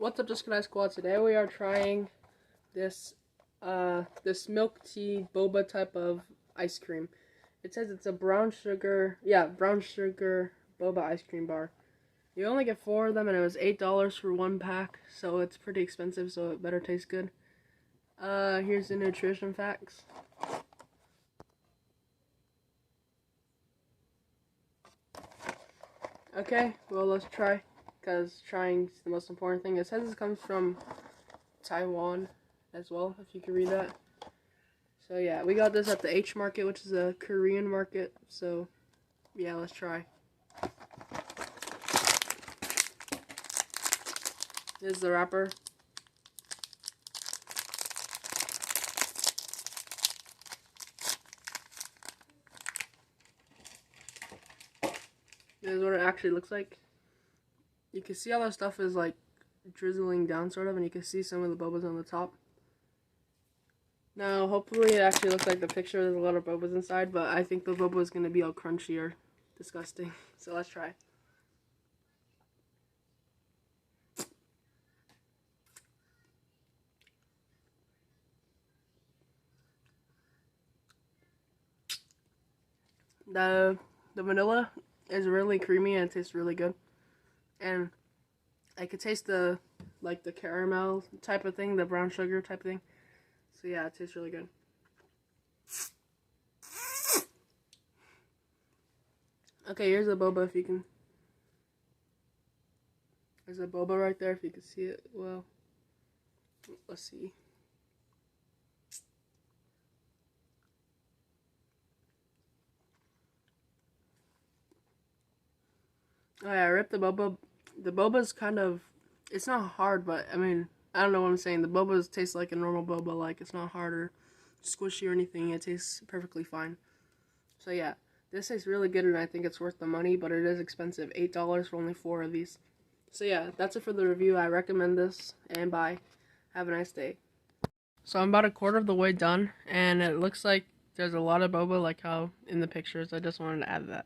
What's up, Disconnect Squad? Today we are trying this this milk tea boba type of ice cream. It says it's a brown sugar boba ice cream bar. You only get 4 of them, and it was $8 for 1 pack, so it's pretty expensive, so it better taste good. Here's the nutrition facts. Okay, well, let's try, because trying's the most important thing. It says this comes from Taiwan as well, if you can read that. So yeah, we got this at the H Market, which is a Korean market. So yeah, let's try. This is the wrapper. This is what it actually looks like. You can see all that stuff is like drizzling down sort of, and you can see some of the bobas on the top. Now, hopefully it actually looks like the picture. There's a lot of bobas inside, but I think the boba is going to be all crunchy or disgusting. So let's try. The vanilla is really creamy and it tastes really good. And I could taste the caramel type of thing, the brown sugar type thing. So yeah, it tastes really good. Okay, here's the boba if you can. There's a boba right there if you can see it well. Let's see. Oh yeah, I ripped the boba. The boba's kind of, it's not hard, but I mean, I don't know what I'm saying. The bobas taste like a normal boba, like it's not hard or squishy or anything. It tastes perfectly fine. So yeah, this tastes really good and I think it's worth the money, but it is expensive. $8 for only 4 of these. So yeah, that's it for the review. I recommend this, and bye. Have a nice day. So I'm about a quarter of the way done, and it looks like there's a lot of boba like how in the pictures. I just wanted to add that.